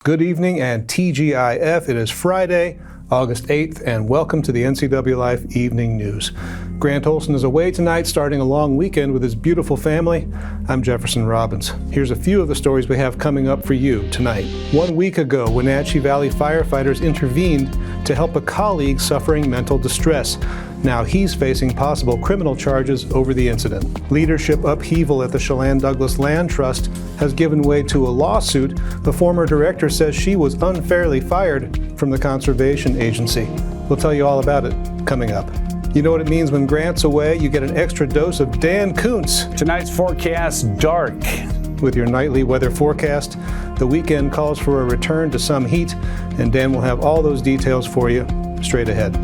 Good evening and TGIF. It is Friday, August 8th, and welcome to the NCWLIFE Evening News. Grant Olson is away tonight, starting a long weekend with his beautiful family. I'm Jefferson Robbins. Here's a few of the stories we have coming up for you tonight. 1 week ago, Wenatchee Valley firefighters intervened to help a colleague suffering mental distress. Now he's facing possible criminal charges over the incident. Leadership upheaval at the Chelan-Douglas Land Trust has given way to a lawsuit. The former director says she was unfairly fired from the conservation agency. We'll tell you all about it coming up. You know what it means when Grant's away? You get an extra dose of Dan Kuntz. Tonight's forecast, dark. With your nightly weather forecast, the weekend calls for a return to some heat, and Dan will have all those details for you straight ahead.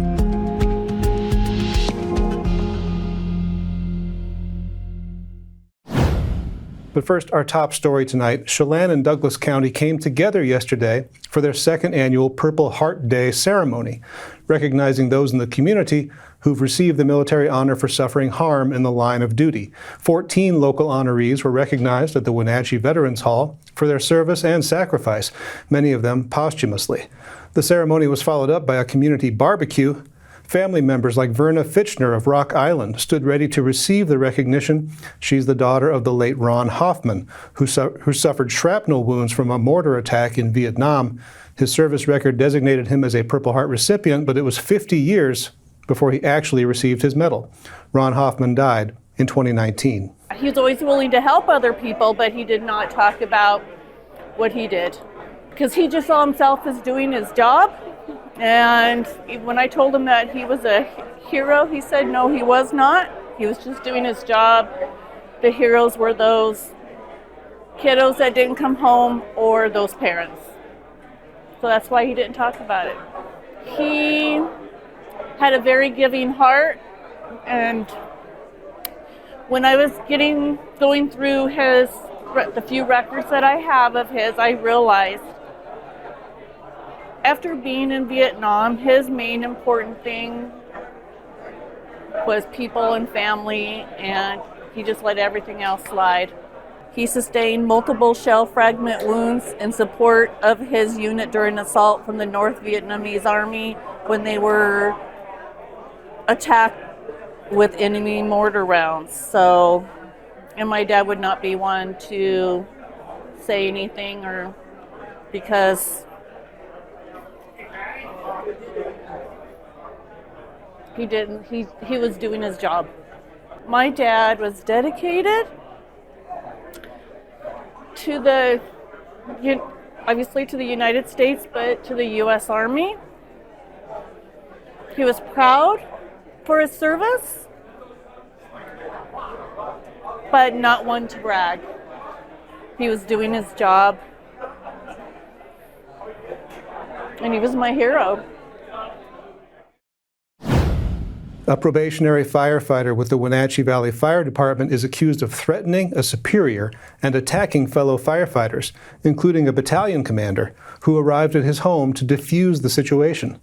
But first, our top story tonight. Chelan and Douglas County came together yesterday for their second annual Purple Heart Day ceremony, recognizing those in the community who've received the military honor for suffering harm in the line of duty. 14 local honorees were recognized at the Wenatchee Veterans Hall for their service and sacrifice, many of them posthumously. The ceremony was followed up by a community barbecue. Family members like Verna Fitchner of Rock Island stood ready to receive the recognition. She's the daughter of the late Ron Hoffman, who suffered shrapnel wounds from a mortar attack in Vietnam. His service record designated him as a Purple Heart recipient, but it was 50 years before he actually received his medal. Ron Hoffman died in 2019. He was always willing to help other people, but he did not talk about what he did, because he just saw himself as doing his job. And when I told him that he was a hero, he said no, he was not. He was just doing his job. The heroes were those kiddos that didn't come home or those parents. So that's why he didn't talk about it. He had a very giving heart, and when I was going through the few records that I have of his, I realized after being in Vietnam, his main important thing was people and family, and he just let everything else slide. He sustained multiple shell fragment wounds in support of his unit during assault from the North Vietnamese Army when they were attacked with enemy mortar rounds. So, and my dad would not be one to say anything, or because he was doing his job. My dad was dedicated to obviously to the United States, but to the U.S. Army. He was proud for his service, but not one to brag. He was doing his job, and he was my hero. A probationary firefighter with the Wenatchee Valley Fire Department is accused of threatening a superior and attacking fellow firefighters, including a battalion commander who arrived at his home to defuse the situation.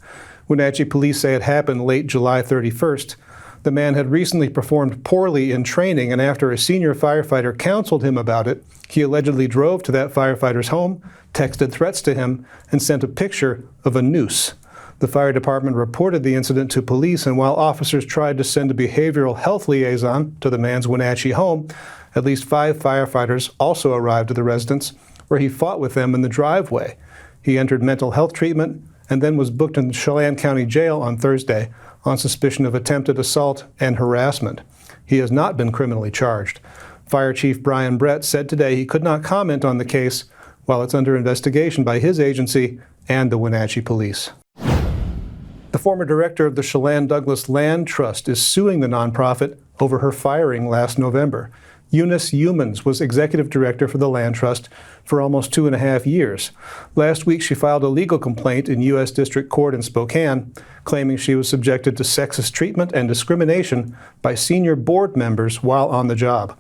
Wenatchee police say it happened late July 31st. The man had recently performed poorly in training, and after a senior firefighter counseled him about it, he allegedly drove to that firefighter's home, texted threats to him, and sent a picture of a noose. The fire department reported the incident to police, and while officers tried to send a behavioral health liaison to the man's Wenatchee home, at least 5 firefighters also arrived at the residence, where he fought with them in the driveway. He entered mental health treatment and then was booked in the Chelan County Jail on Thursday on suspicion of attempted assault and harassment. He has not been criminally charged. Fire Chief Brian Brett said today he could not comment on the case while it's under investigation by his agency and the Wenatchee Police. The former director of the Chelan-Douglas Land Trust is suing the nonprofit over her firing last November. Eunice Humans was executive director for the Land Trust for almost 2.5 years. Last week, she filed a legal complaint in U.S. District Court in Spokane, claiming she was subjected to sexist treatment and discrimination by senior board members while on the job.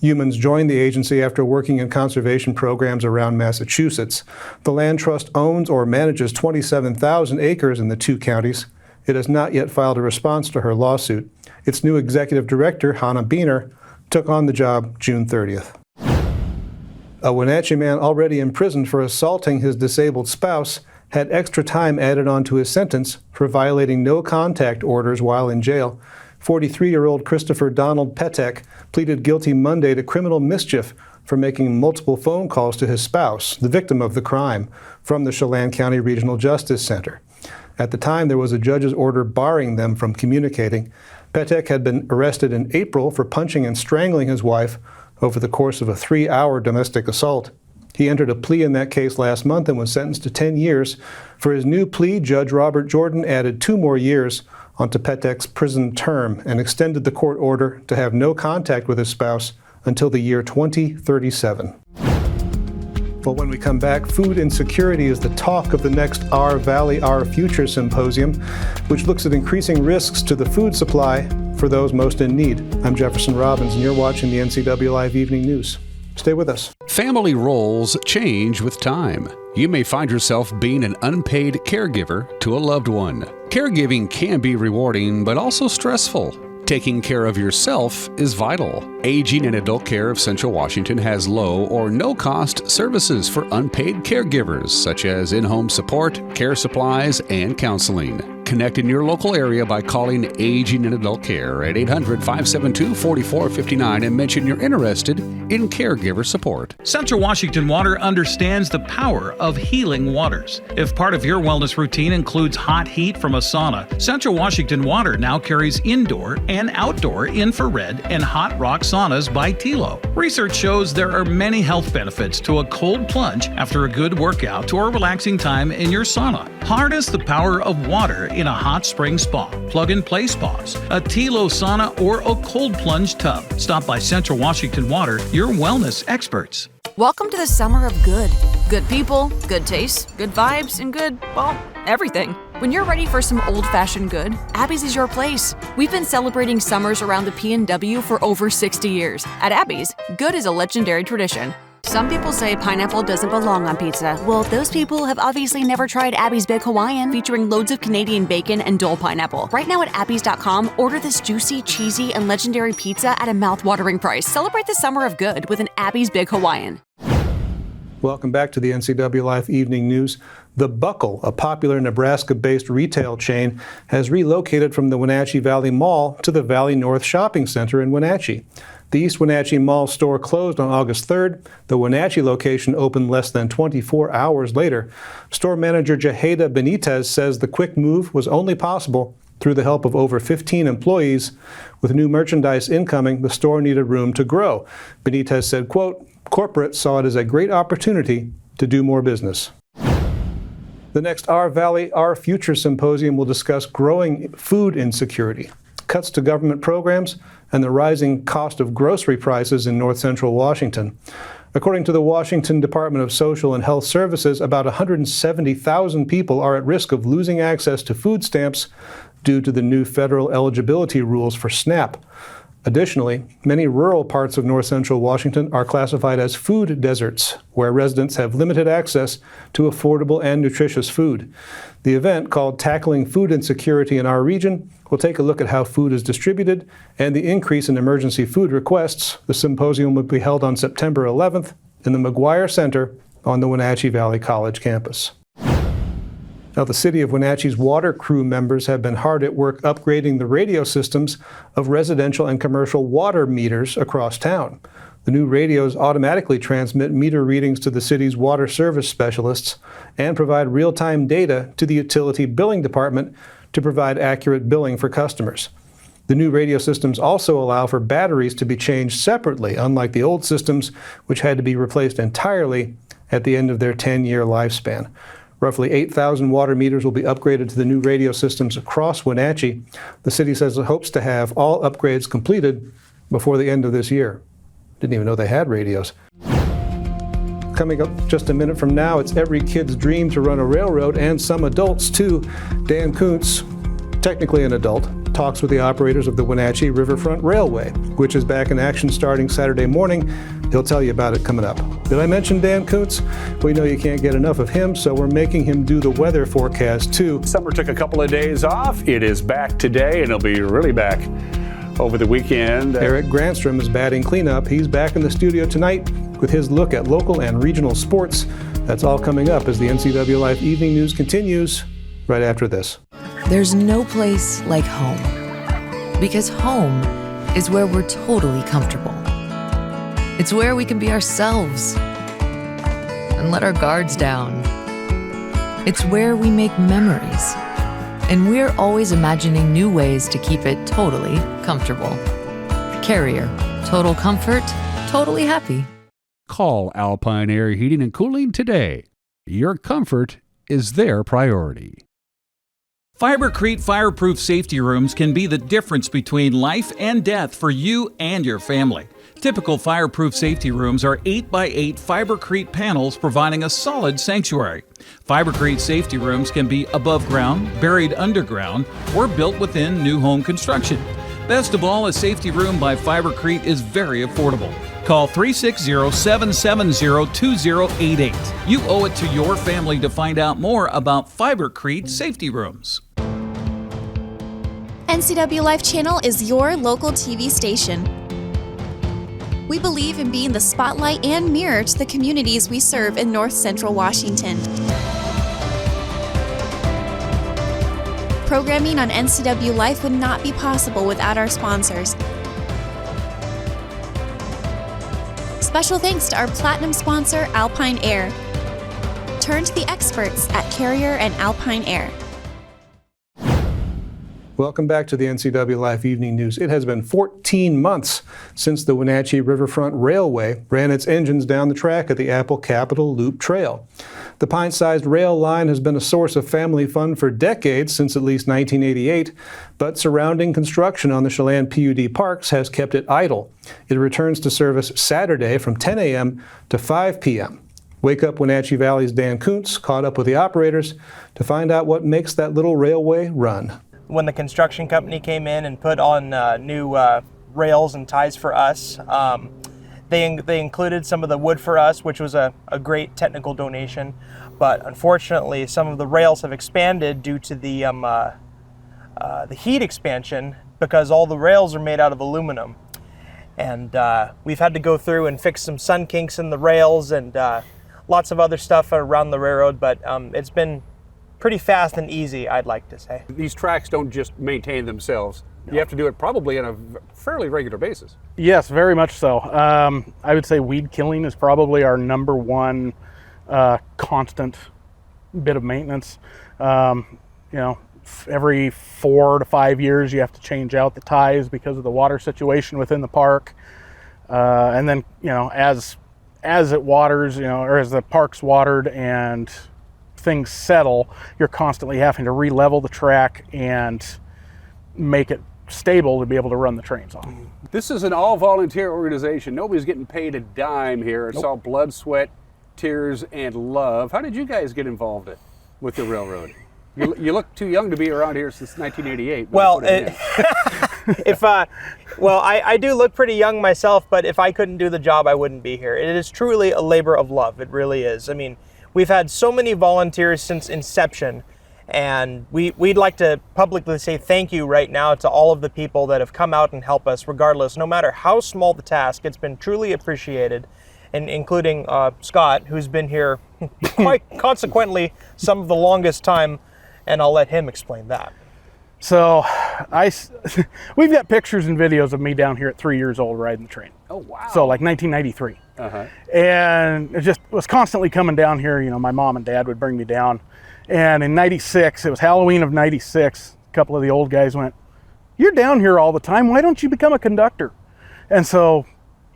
Humans joined the agency after working in conservation programs around Massachusetts. The Land Trust owns or manages 27,000 acres in the 2 counties. It has not yet filed a response to her lawsuit. Its new executive director, Hannah Beener, took on the job June 30th. A Wenatchee man already imprisoned for assaulting his disabled spouse had extra time added onto his sentence for violating no contact orders while in jail. 43-year-old Christopher Donald Petek pleaded guilty Monday to criminal mischief for making multiple phone calls to his spouse, the victim of the crime, from the Chelan County Regional Justice Center. At the time, there was a judge's order barring them from communicating. Petek had been arrested in April for punching and strangling his wife over the course of a 3-hour domestic assault. He entered a plea in that case last month and was sentenced to 10 years. For his new plea, Judge Robert Jordan added 2 more years onto Petek's prison term and extended the court order to have no contact with his spouse until the year 2037. Well, when we come back, food insecurity is the talk of the next Our Valley, Our Future symposium, which looks at increasing risks to the food supply for those most in need. I'm Jefferson Robbins, and you're watching the NCWLIFE Evening News. Stay with us. Family roles change with time. You may find yourself being an unpaid caregiver to a loved one. Caregiving can be rewarding, but also stressful. Taking care of yourself is vital. Aging and Adult Care of Central Washington has low or no cost services for unpaid caregivers, such as in-home support, care supplies, and counseling. Connect in your local area by calling Aging and Adult Care at 800-572-4459 and mention you're interested in caregiver support. Central Washington Water understands the power of healing waters. If part of your wellness routine includes hot heat from a sauna, Central Washington Water now carries indoor and outdoor infrared and hot rock saunas by Tilo. Research shows there are many health benefits to a cold plunge after a good workout or relaxing time in your sauna. Harness the power of water in a hot spring spa, plug-and-play spas, a Tilo sauna, or a cold plunge tub. Stop by Central Washington Water, your wellness experts. Welcome to the summer of good. Good people, good taste, good vibes, and good, well, everything. When you're ready for some old-fashioned good, Abby's is your place. We've been celebrating summers around the P&W for over 60 years. At Abby's, good is a legendary tradition. Some people say pineapple doesn't belong on pizza. Well, those people have obviously never tried Abby's Big Hawaiian, featuring loads of Canadian bacon and Dole pineapple. Right now at Abby's.com, order this juicy, cheesy, and legendary pizza at a mouth-watering price. Celebrate the summer of good with an Abby's Big Hawaiian. Welcome back to the NCWLIFE Evening News. The Buckle, a popular Nebraska-based retail chain, has relocated from the Wenatchee Valley Mall to the Valley North Shopping Center in Wenatchee. The East Wenatchee Mall store closed on August 3rd. The Wenatchee location opened less than 24 hours later. Store manager Jaheda Benitez says the quick move was only possible through the help of over 15 employees. With new merchandise incoming, the store needed room to grow. Benitez said, quote, "Corporate saw it as a great opportunity to do more business." The next Our Valley, Our Future symposium will discuss growing food insecurity, cuts to government programs, and the rising cost of grocery prices in north central Washington. According to the Washington Department of Social and Health Services, about 170,000 people are at risk of losing access to food stamps due to the new federal eligibility rules for SNAP. Additionally, many rural parts of north central Washington are classified as food deserts, where residents have limited access to affordable and nutritious food. The event, called Tackling Food Insecurity in Our Region, will take a look at how food is distributed and the increase in emergency food requests. The symposium will be held on September 11th in the McGuire Center on the Wenatchee Valley College campus. Now, the City of Wenatchee's water crew members have been hard at work upgrading the radio systems of residential and commercial water meters across town. The new radios automatically transmit meter readings to the city's water service specialists and provide real-time data to the utility billing department to provide accurate billing for customers. The new radio systems also allow for batteries to be changed separately, unlike the old systems, which had to be replaced entirely at the end of their 10-year lifespan. Roughly 8,000 water meters will be upgraded to the new radio systems across Wenatchee. The city says it hopes to have all upgrades completed before the end of this year. Didn't even know they had radios. Coming up just a minute from now, it's every kid's dream to run a railroad, and some adults too. Dan Kuntz, technically an adult, talks with the operators of the Wenatchee Riverfront Railway, which is back in action starting Saturday morning. He'll tell you about it coming up. Did I mention Dan Kuntz? We know you can't get enough of him, so we're making him do the weather forecast too. Summer took a couple of days off. It is back today, and it'll be really back over the weekend. Eric Granstrom is batting cleanup. He's back in the studio tonight with his look at local and regional sports. That's all coming up as the NCWLIFE Evening News continues right after this. There's no place like home, because home is where we're totally comfortable. It's where we can be ourselves and let our guards down. It's where we make memories, and we're always imagining new ways to keep it totally comfortable. Carrier, total comfort, totally happy. Call Alpine Air Heating and Cooling today. Your comfort is their priority. Fibercrete fireproof safety rooms can be the difference between life and death for you and your family. Typical fireproof safety rooms are 8x8 Fibercrete panels providing a solid sanctuary. Fibercrete safety rooms can be above ground, buried underground, or built within new home construction. Best of all, a safety room by Fibercrete is very affordable. Call 360-770-2088. You owe it to your family to find out more about Fibercrete safety rooms. NCWLIFE Channel is your local TV station. We believe in being the spotlight and mirror to the communities we serve in North Central Washington. Programming on NCWLIFE would not be possible without our sponsors. Special thanks to our platinum sponsor, Alpine Air. Turn to the experts at Carrier and Alpine Air. Welcome back to the NCWLIFE Evening News. It has been 14 months since the Wenatchee Riverfront Railway ran its engines down the track at the Apple Capitol Loop Trail. The pint-sized rail line has been a source of family fun for decades, since at least 1988, but surrounding construction on the Chelan PUD parks has kept it idle. It returns to service Saturday from 10 a.m. to 5 p.m. Wake Up Wenatchee Valley's Dan Kuntz caught up with the operators to find out what makes that little railway run. When the construction company came in and put on new rails and ties for us, they included some of the wood for us, which was a great technical donation. But unfortunately, some of the rails have expanded due to the heat expansion, because all the rails are made out of aluminum. And we've had to go through and fix some sun kinks in the rails and lots of other stuff around the railroad, but it's been pretty fast and easy, I'd like to say. These tracks don't just maintain themselves. You have to do it probably on a fairly regular basis. Yes, very much so. I would say weed killing is probably our number one constant bit of maintenance. Every 4 to 5 years you have to change out the ties because of the water situation within the park. And then, as it waters, or as the park's watered and things settle, you're constantly having to re-level the track and make it stable to be able to run the trains on. This is an all-volunteer organization. Nobody's getting paid a dime here. It's all blood, sweat, tears, and love. How did you guys get involved with the railroad? You look too young to be around here since 1988. Well, I do look pretty young myself, but if I couldn't do the job, I wouldn't be here. It is truly a labor of love. It really is. I mean, we've had so many volunteers since inception, and we'd like to publicly say thank you right now to all of the people that have come out and helped us, regardless, no matter how small the task. It's been truly appreciated, and including Scott, who's been here quite consequently some of the longest time, and I'll let him explain that. So we've got pictures and videos of me down here at 3 years old riding the train. Oh, wow. So like 1993. And it just was constantly coming down here. My mom and dad would bring me down. And in 96, it was Halloween of 96, a couple of the old guys went, "You're down here all the time. Why don't you become a conductor?" And so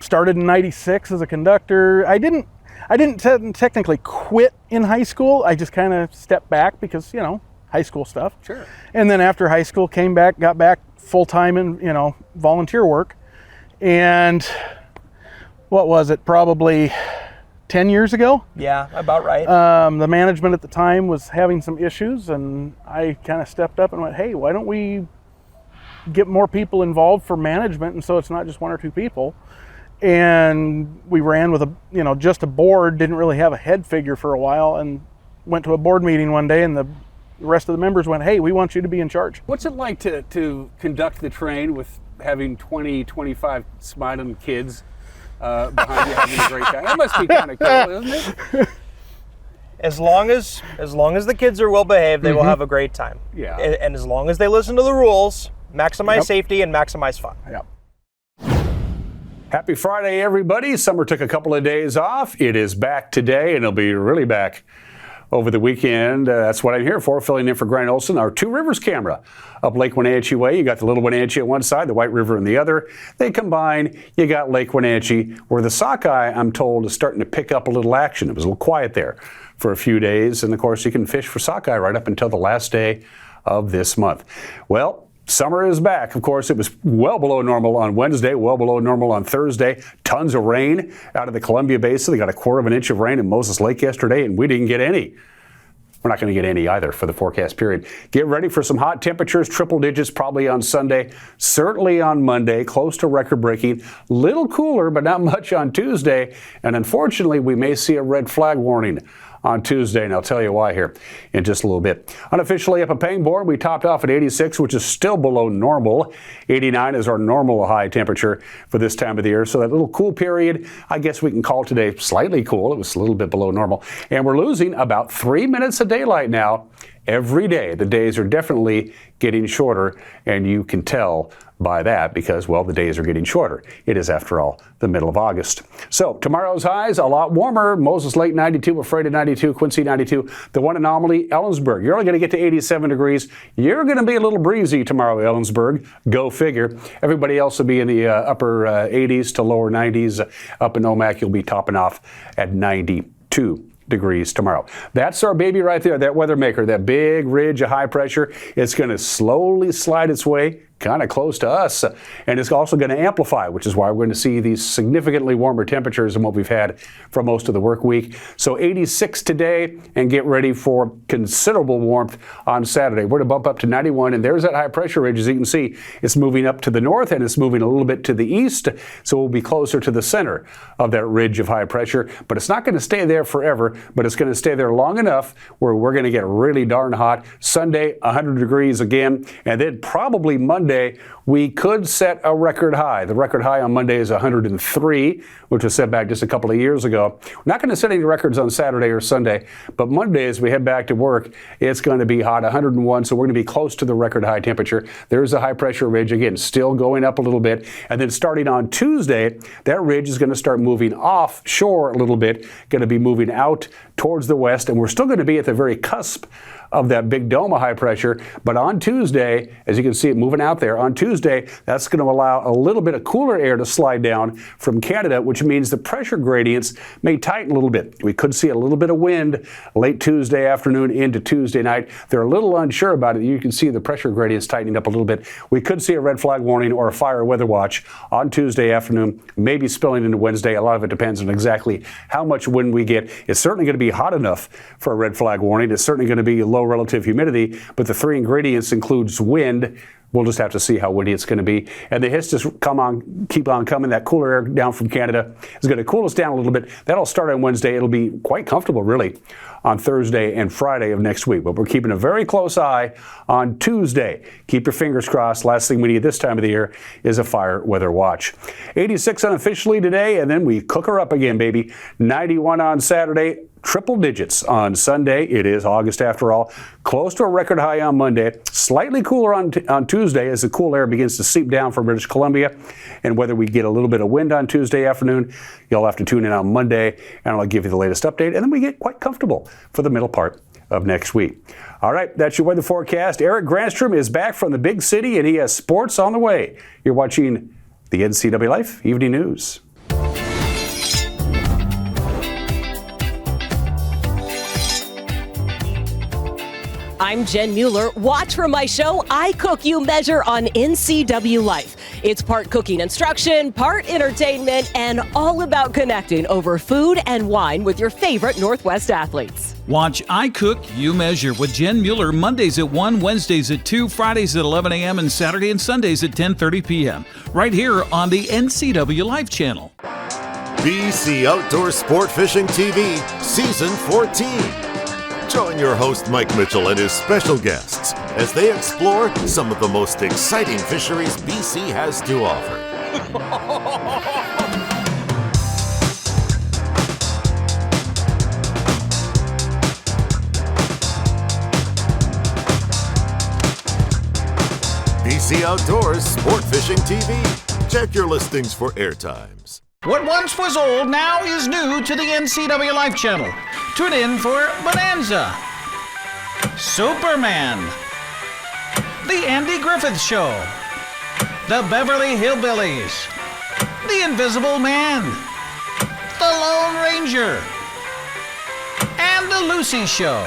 started in 96 as a conductor. I didn't technically quit in high school. I just kind of stepped back because, high school stuff. Sure. And then after high school, got back full-time in, volunteer work. And what was it, probably 10 years ago? Yeah, about right. The management at the time was having some issues, and I kind of stepped up and went, hey, why don't we get more people involved for management, and so it's not just 1 or 2 people. And we ran with just a board, didn't really have a head figure for a while, and went to a board meeting one day, and the rest of the members went, hey, we want you to be in charge. What's it like to conduct the train with having 20, 25 smiling kids behind you having a great time. That must be kind of cool, isn't it? As long as the kids are well behaved, they will have a great time. Yeah. And as long as they listen to the rules, maximize safety and maximize fun. Yep. Happy Friday, everybody. Summer took a couple of days off. It is back today, and it'll be really back over the weekend. That's what I'm here for, filling in for Grant Olson, our Two Rivers camera up Lake Wenatchee Way. You got the Little Wenatchee at one side, the White River on the other. They combine, you got Lake Wenatchee, where the sockeye, I'm told, is starting to pick up a little action. It was a little quiet there for a few days, and of course you can fish for sockeye right up until the last day of this month. Well, summer is back. Of course, it was well below normal on Wednesday, well below normal on Thursday. Tons of rain out of the Columbia Basin. They got a quarter of an inch of rain in Moses Lake yesterday, and we didn't get any. We're not going to get any either for the forecast period. Get ready for some hot temperatures, triple digits probably on Sunday, certainly on Monday, close to record breaking. Little cooler, but not much on Tuesday. And unfortunately, we may see a red flag warning on Tuesday, and I'll tell you why here in just a little bit. Unofficially up at Pangbourne, we topped off at 86, which is still below normal. 89 is our normal high temperature for this time of the year. So that little cool period, I guess we can call today slightly cool. It was a little bit below normal. And we're losing about 3 minutes of daylight now. Every day, the days are definitely getting shorter, and you can tell by that because, well, the days are getting shorter. It is, after all, the middle of August. So tomorrow's highs, a lot warmer. Moses Lake 92, Ephrata 92, Quincy 92. The one anomaly, Ellensburg. You're only going to get to 87 degrees. You're going to be a little breezy tomorrow, Ellensburg. Go figure. Everybody else will be in the upper 80s to lower 90s. Up in Omak, you'll be topping off at 92 degrees tomorrow. That's our baby right there, that weather maker, that big ridge of high pressure. It's going to slowly slide its way kind of close to us, and it's also going to amplify, which is why we're going to see these significantly warmer temperatures than what we've had for most of the work week. So 86 today, and get ready for considerable warmth on Saturday. We're going to bump up to 91, and there's that high pressure ridge. As you can see, it's moving up to the north, and it's moving a little bit to the east, so we'll be closer to the center of that ridge of high pressure. But it's not going to stay there forever, but it's going to stay there long enough where we're going to get really darn hot. Sunday, 100 degrees again, and then probably Monday, we could set a record high. The record high on Monday is 103, which was set back just a couple of years ago. We're not going to set any records on Saturday or Sunday, but Monday, as we head back to work, it's going to be hot, 101, so we're going to be close to the record high temperature. There's a high pressure ridge, again, still going up a little bit. And then starting on Tuesday, that ridge is going to start moving offshore a little bit, going to be moving out towards the west, and we're still going to be at the very cusp of that big dome of high pressure. But on Tuesday, as you can see it moving out there, on Tuesday, that's going to allow a little bit of cooler air to slide down from Canada, which means the pressure gradients may tighten a little bit. We could see a little bit of wind late Tuesday afternoon into Tuesday night. They're a little unsure about it. You can see the pressure gradients tightening up a little bit. We could see a red flag warning or a fire weather watch on Tuesday afternoon, maybe spilling into Wednesday. A lot of it depends on exactly how much wind we get. It's certainly going to be hot enough for a red flag warning. It's certainly going to be low relative humidity, but the three ingredients includes wind. We'll just have to see how windy it's going to be. And the hits just keep on coming. That cooler air down from Canada is going to cool us down a little bit. That'll start on Wednesday. It'll be quite comfortable, really, on Thursday and Friday of next week. But we're keeping a very close eye on Tuesday. Keep your fingers crossed. Last thing we need this time of the year is a fire weather watch. 86 unofficially today, and then we cook her up again, baby. 91 on Saturday. Triple digits on Sunday. It is August after all. Close to a record high on Monday. Slightly cooler on Tuesday as the cool air begins to seep down from British Columbia. And whether we get a little bit of wind on Tuesday afternoon, you'll have to tune in on Monday, and I'll give you the latest update. And then we get quite comfortable for the middle part of next week. All right, that's your weather forecast. Eric Granstrom is back from the big city, and he has sports on the way. You're watching the NCWLIFE Evening News. I'm Jen Mueller. Watch for my show, I Cook, You Measure on NCWLIFE. It's part cooking instruction, part entertainment, and all about connecting over food and wine with your favorite Northwest athletes. Watch I Cook, You Measure with Jen Mueller Mondays at 1, Wednesdays at 2, Fridays at 11 a.m., and Saturday and Sundays at 10:30 p.m. right here on the NCWLIFE channel. BC Outdoor Sport Fishing TV, Season 14. Join your host Mike Mitchell and his special guests as they explore some of the most exciting fisheries BC has to offer. PC Outdoors Sport Fishing TV. Check your listings for airtimes. What once was old now is new to the NCWLIFE channel. Tune in for Bonanza, Superman, The Andy Griffith Show, The Beverly Hillbillies, The Invisible Man, The Lone Ranger, and The Lucy Show.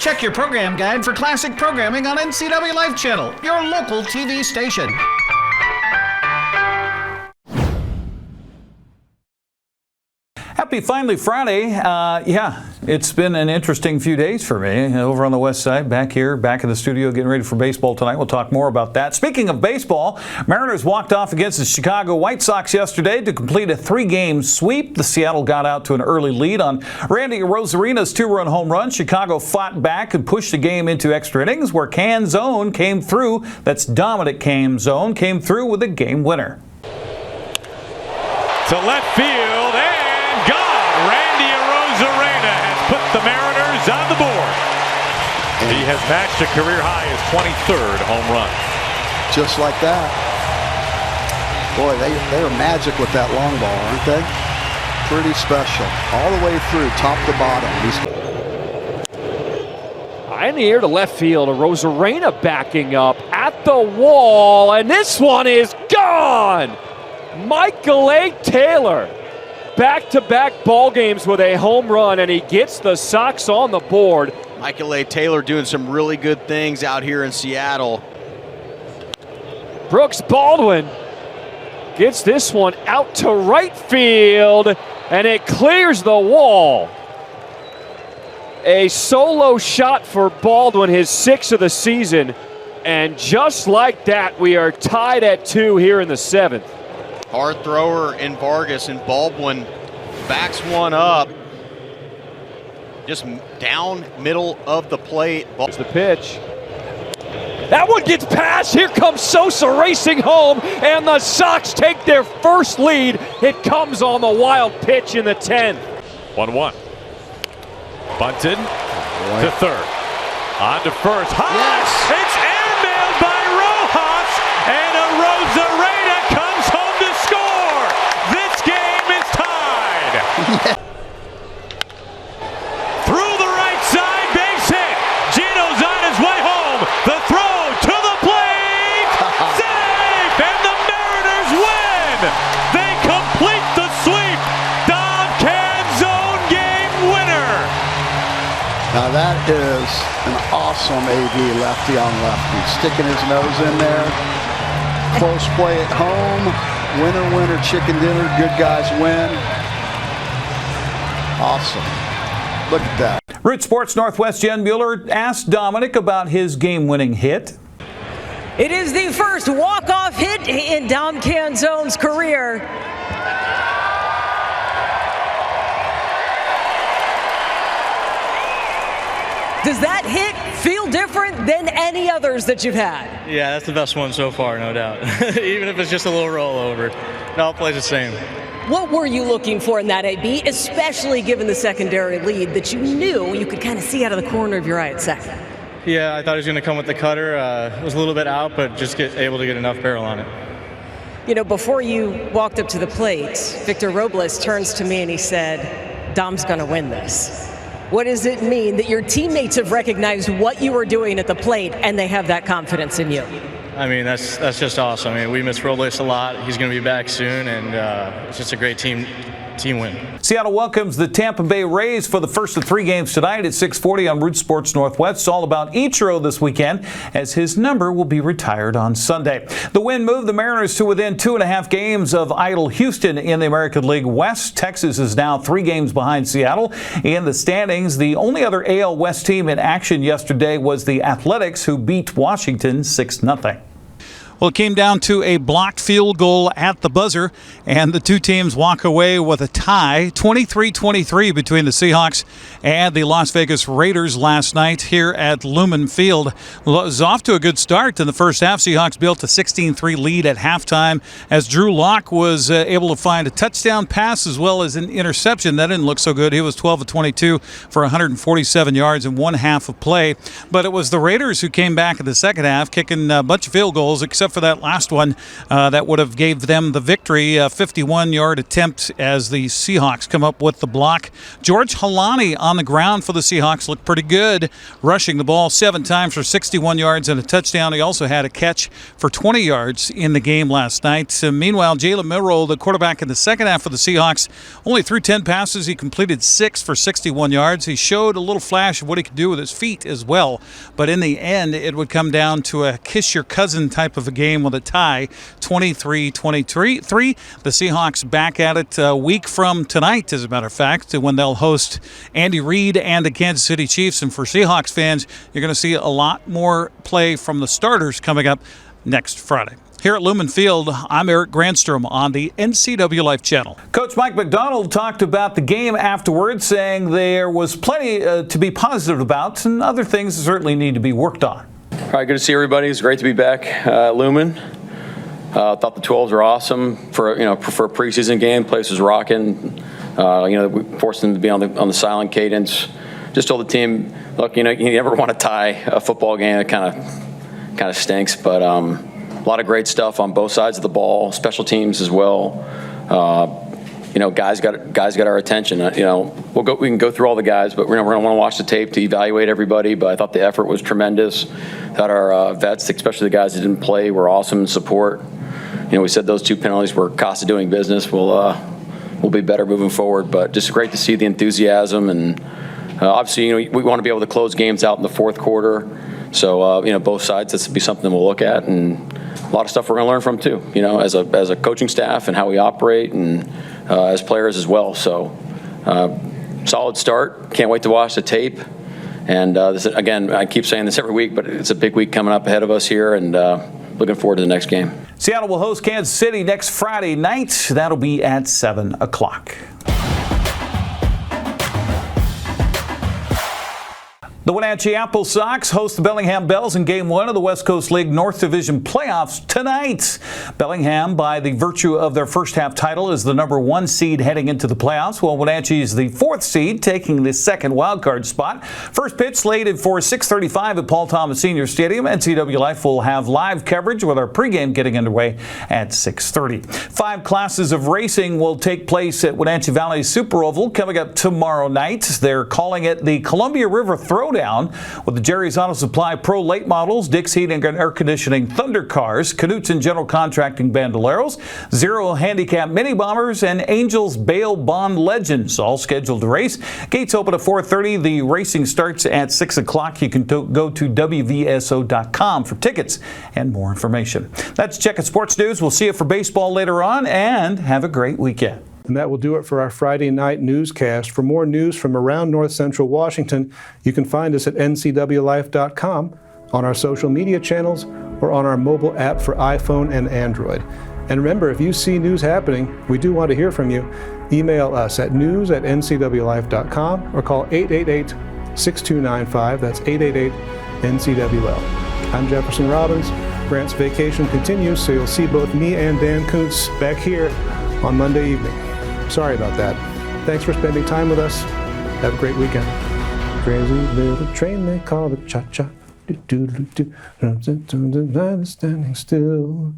Check your program guide for classic programming on NCWLIFE channel, your local TV station. Happy Finally Friday. Yeah, it's been an interesting few days for me over on the west side, back here, back in the studio, getting ready for baseball tonight. We'll talk more about that. Speaking of baseball, Mariners walked off against the Chicago White Sox yesterday to complete a 3-game sweep. The Seattle got out to an early lead on Randy Arozarena's 2-run home run. Chicago fought back and pushed the game into extra innings, where Canzone came through. That's Dominic Canzone came through with a game winner. To left field and gone. Randy Arozarena has put the Mariners on the board. He has matched a career high, his 23rd home run. Just like that. Boy, they are magic with that long ball, aren't they? Pretty special. All the way through, top to bottom. In the air to left field, Arozarena backing up at the wall, and this one is gone! Michael A. Taylor, back-to-back ball games with a home run, and he gets the Sox on the board. Michael A. Taylor doing some really good things out here in Seattle. Brooks Baldwin gets this one out to right field, and it clears the wall. A solo shot for Baldwin, his 6th of the season, and just like that, we are tied at 2 here in the 7th. Hard thrower in Vargas, and Baldwin backs one up. Just down middle of the plate. Here's the pitch. That one gets past. Here comes Sosa racing home, and the Sox take their first lead. It comes on the wild pitch in the 10th. 1-1. Bunted to third. On to first. High! Yes. It's airmailed by Rojas, and Arozarena comes home to score. This game is tied. Through the right side, base hit. Gino's on his way home. The throw to the plate. Safe, and the Mariners win. They complete the sweep. Dom Canzone game winner. Now that is an awesome AD lefty on lefty. Sticking his nose in there. Close play at home. Winner, winner, chicken dinner. Good guys win. Awesome. Look at that. Root Sports Northwest Jen Mueller asked Dominic about his game-winning hit. It is the first walk-off hit in Dom Canzone's career. Does that hit feel different than any others that you've had? Yeah, that's the best one so far, no doubt. Even if it's just a little rollover, it all plays the same. What were you looking for in that AB, especially given the secondary lead that you knew you could kind of see out of the corner of your eye at second? Yeah, I thought he was going to come with the cutter. It was a little bit out, but just able to get enough barrel on it. You know, before you walked up to the plate, Victor Robles turns to me and he said, Dom's going to win this. What does it mean that your teammates have recognized what you were doing at the plate and they have that confidence in you? I mean, that's just awesome. I mean, we miss Robles a lot. He's going to be back soon, and it's just a great team win. Seattle welcomes the Tampa Bay Rays for the first of 3 games tonight at 6:40 on Root Sports Northwest. It's all about Ichiro this weekend, as his number will be retired on Sunday. The win moved the Mariners to within 2.5 games of idle Houston in the American League West. Texas is now 3 games behind Seattle in the standings. The only other AL West team in action yesterday was the Athletics, who beat Washington 6-0. Well, it came down to a blocked field goal at the buzzer, and the two teams walk away with a tie, 23-23 between the Seahawks and the Las Vegas Raiders last night here at Lumen Field. It was off to a good start in the first half. Seahawks built a 16-3 lead at halftime as Drew Lock was able to find a touchdown pass as well as an interception. That didn't look so good. He was 12 of 22 for 147 yards in one half of play. But it was the Raiders who came back in the second half, kicking a bunch of field goals, except for that last one that would have gave them the victory. A 51-yard attempt as the Seahawks come up with the block. George Halani on the ground for the Seahawks looked pretty good, rushing the ball 7 times for 61 yards and a touchdown. He also had a catch for 20 yards in the game last night. Meanwhile, Jalen Milroe, the quarterback in the second half for the Seahawks, only threw 10 passes. He completed 6 for 61 yards. He showed a little flash of what he could do with his feet as well. But in the end, it would come down to a kiss your cousin type of a game with a tie, 23-23. The Seahawks back at it a week from tonight, as a matter of fact, when they'll host Andy Reid and the Kansas City Chiefs. And for Seahawks fans, you're going to see a lot more play from the starters coming up next Friday. Here at Lumen Field, I'm Eric Grandstrom on the NCWLIFE channel. Coach Mike McDonald talked about the game afterwards, saying there was plenty to be positive about and other things that certainly need to be worked on. All right, good to see everybody. It's great to be back at Lumen. Thought the 12s were awesome for a preseason game. Place was rocking. We forced them to be on the silent cadence. Just told the team, look, you never want to tie a football game. It kind of stinks, but a lot of great stuff on both sides of the ball, special teams as well. Guys got our attention. We can go through all the guys, but we're going to want to watch the tape to evaluate everybody. But I thought the effort was tremendous. Thought our vets, especially the guys that didn't play, were awesome in support. We said those 2 penalties were cost of doing business. We'll be better moving forward. But just great to see the enthusiasm, and obviously, we want to be able to close games out in the fourth quarter. So both sides, this will be something we'll look at, and a lot of stuff we're going to learn from too. As a coaching staff and how we operate, and as players as well. So solid start. Can't wait to watch the tape. And again, I keep saying this every week, but it's a big week coming up ahead of us here, and looking forward to the next game. Seattle will host Kansas City next Friday night. That'll be at 7 o'clock. The Wenatchee Apple Sox host the Bellingham Bells in Game 1 of the West Coast League North Division playoffs tonight. Bellingham, by the virtue of their first half title, is the number 1 seed heading into the playoffs, while Wenatchee is the 4th seed, taking the second wildcard spot. First pitch slated for 6:35 at Paul Thomas Senior Stadium. NCWLIFE will have live coverage with our pregame getting underway at 6:30. 5 classes of racing will take place at Wenatchee Valley Super Oval coming up tomorrow night. They're calling it the Columbia River Throwdown, with the Jerry's Auto Supply Pro Late Models, Dick's Heating and Air Conditioning Thunder Cars, Knutson General Contracting Bandoleros, Zero Handicap Mini Bombers, and Angels Bail Bond Legends, all scheduled to race. Gates open at 4:30. The racing starts at 6 o'clock. You can go to WVSO.com for tickets and more information. That's Checkin' Sports News. We'll see you for baseball later on, and have a great weekend. And that will do it for our Friday night newscast. For more news from around North Central Washington, you can find us at NCWLIFE.com, on our social media channels, or on our mobile app for iPhone and Android. And remember, if you see news happening, we do want to hear from you. Email us at news@ncwlife.com or call 888-6295. That's 888-NCWL. I'm Jefferson Robbins. Grant's vacation continues, so you'll see both me and Dan Kuntz back here on Monday evening. Sorry about that. Thanks for spending time with us. Have a great weekend. Crazy little train they call the cha-cha. Do-do-do-do. Standing still.